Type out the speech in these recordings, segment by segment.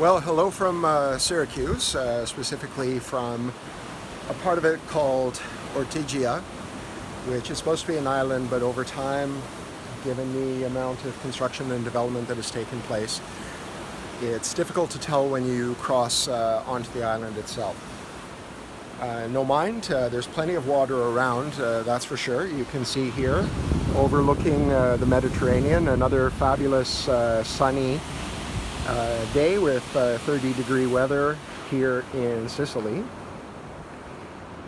Well, hello from Syracuse, specifically from a part of it called Ortigia, which is supposed to be an island, but over time, given the amount of construction and development that has taken place, it's difficult to tell when you cross onto the island itself. No mind, there's plenty of water around, that's for sure. You can see here, overlooking the Mediterranean, another fabulous sunny day with 30-degree weather here in Sicily.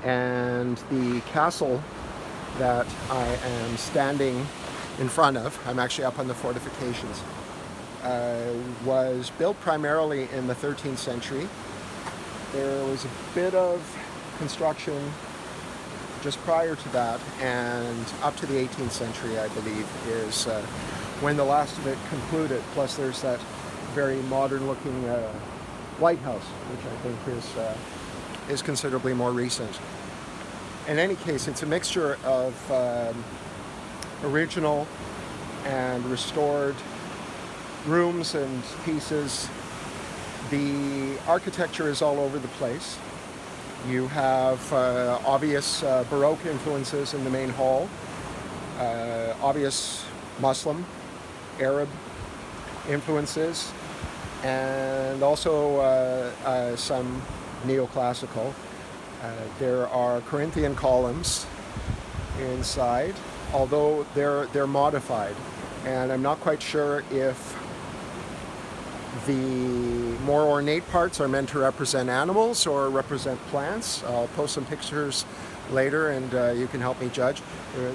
And the castle that I am standing in front of, I'm actually up on the fortifications, was built primarily in the 13th century. There was a bit of construction just prior to that, and up to the 18th century, I believe, is when the last of it concluded. Plus there's that very modern-looking lighthouse, which I think is considerably more recent. In any case, it's a mixture of original and restored rooms and pieces. The architecture is all over the place. You have obvious Baroque influences in the main hall, obvious Muslim, Arab influences, and also some neoclassical. There are Corinthian columns inside, although they're modified, and I'm not quite sure if the more ornate parts are meant to represent animals or represent plants. I'll post some pictures later, and you can help me judge.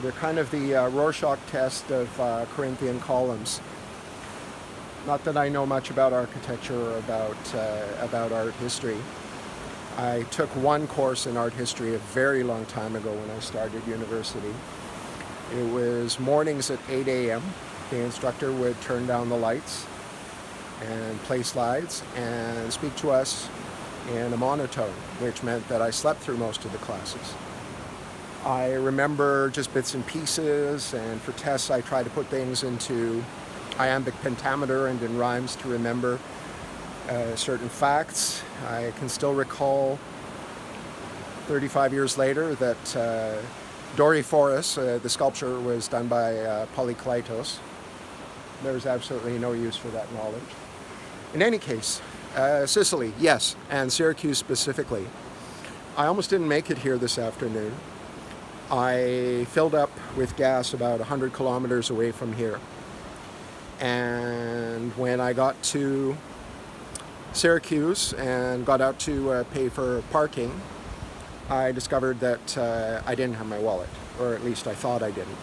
They're kind of the Rorschach test of Corinthian columns. Not that I know much about architecture or about art history. I took one course in art history a very long time ago when I started university. It was mornings at 8 a.m. The instructor would turn down the lights and play slides and speak to us in a monotone, which meant that I slept through most of the classes. I remember just bits and pieces, and for tests I try to put things into iambic pentameter and in rhymes to remember certain facts. I can still recall 35 years later that Doryphorus, the sculpture, was done by Polykleitos. There's absolutely no use for that knowledge. In any case, Sicily, yes, and Syracuse specifically. I almost didn't make it here this afternoon. I filled up with gas about 100 kilometers away from here. And when I got to Syracuse and got out to pay for parking, I discovered that I didn't have my wallet, or at least I thought I didn't.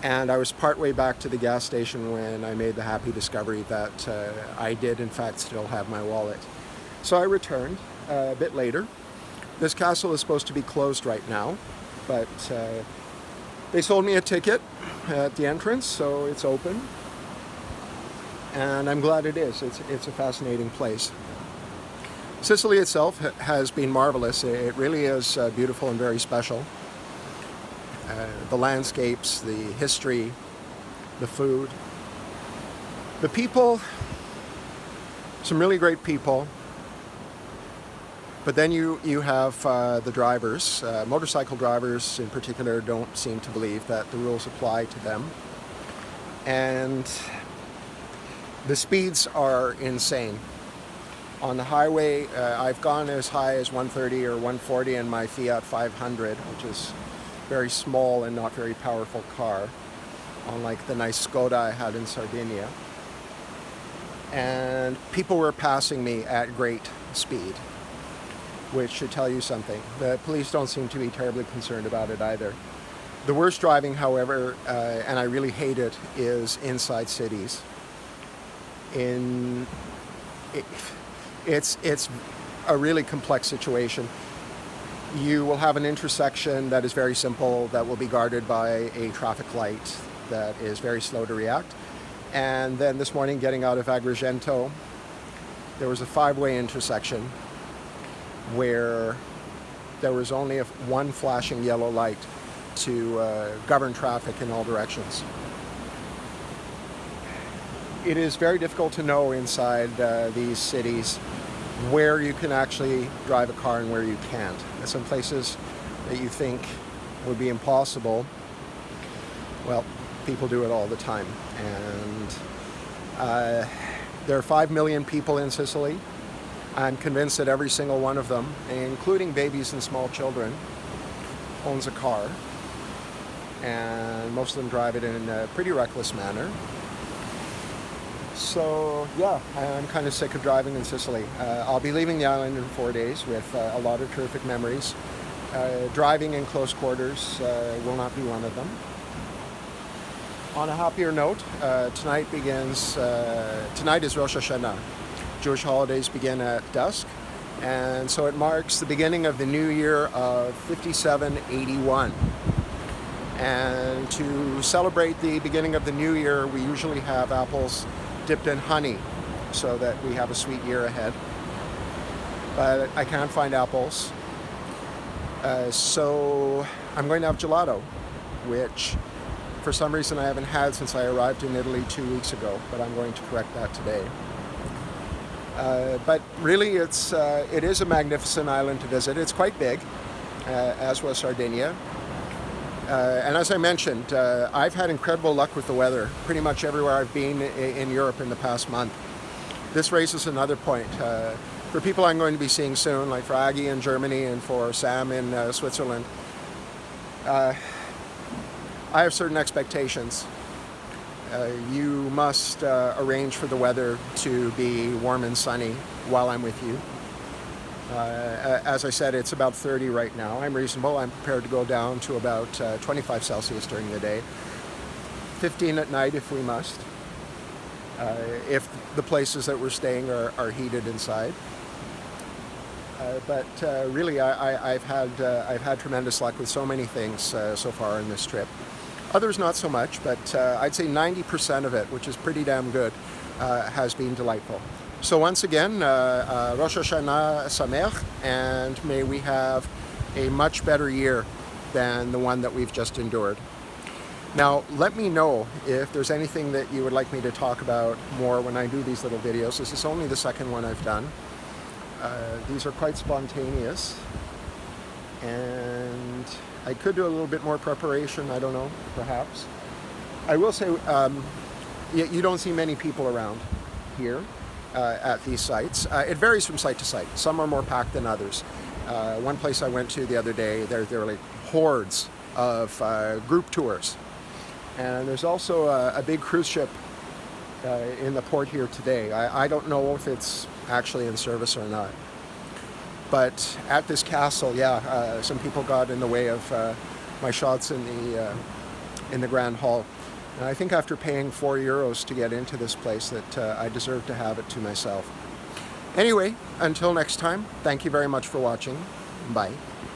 And I was partway back to the gas station when I made the happy discovery that I did in fact still have my wallet. So I returned a bit later. This castle is supposed to be closed right now, but they sold me a ticket at the entrance, so it's open. And I'm glad it is. It's a fascinating place. Sicily itself has been marvelous. It really is beautiful and very special. The landscapes, the history, the food, the people, some really great people. But then you have the drivers. Motorcycle drivers in particular don't seem to believe that the rules apply to them. And the speeds are insane. On the highway, I've gone as high as 130 or 140 in my Fiat 500, which is very small and not very powerful car, unlike the nice Skoda I had in Sardinia. And people were passing me at great speed, which should tell you something. The police don't seem to be terribly concerned about it either. The worst driving, however, and I really hate it, is inside cities. It's a really complex situation. You will have an intersection that is very simple, that will be guarded by a traffic light that is very slow to react. And then this morning, getting out of Agrigento, there was a 5-way intersection where there was only one flashing yellow light to govern traffic in all directions. it is very difficult to know inside these cities where you can actually drive a car and where you can't. There's some places that you think would be impossible. Well, people do it all the time. And there are 5 million people in Sicily. I'm convinced that every single one of them, including babies and small children, owns a car. And most of them drive it in a pretty reckless manner. So yeah, I'm kind of sick of driving in Sicily. I'll be leaving the island in 4 days with a lot of terrific memories. Driving in close quarters will not be one of them. On a happier note, tonight is Rosh Hashanah. Jewish holidays begin at dusk, and so it marks the beginning of the new year of 5781. And to celebrate the beginning of the new year, we usually have apples dipped in honey so that we have a sweet year ahead. But I can't find apples. So I'm going to have gelato, which for some reason I haven't had since I arrived in Italy 2 weeks ago, but I'm going to correct that today. But really it is a magnificent island to visit. It's quite big, as was Sardinia. And as I mentioned, I've had incredible luck with the weather pretty much everywhere I've been in Europe in the past month. This raises another point. For people I'm going to be seeing soon, like for Aggie in Germany and for Sam in Switzerland, I have certain expectations. You must arrange for the weather to be warm and sunny while I'm with you. As I said, it's about 30 right now. I'm reasonable. I'm prepared to go down to about 25 Celsius during the day. 15 at night if we must. If the places that we're staying are heated inside. But really, I've had tremendous luck with so many things so far in this trip. Others not so much, but I'd say 90% of it, which is pretty damn good, has been delightful. So once again, Rosh Hashanah Sameach, and may we have a much better year than the one that we've just endured. Now, let me know if there's anything that you would like me to talk about more when I do these little videos. This is only the second one I've done. These are quite spontaneous, and I could do a little bit more preparation, I don't know, perhaps. I will say, you don't see many people around here. At these sites. It varies from site to site. Some are more packed than others. One place I went to the other day, there were like hordes of group tours. And there's also a big cruise ship in the port here today. I don't know if it's actually in service or not. But at this castle, yeah, some people got in the way of my shots in the Grand Hall. And I think after paying €4 to get into this place that I deserve to have it to myself. Anyway, until next time, thank you very much for watching. Bye.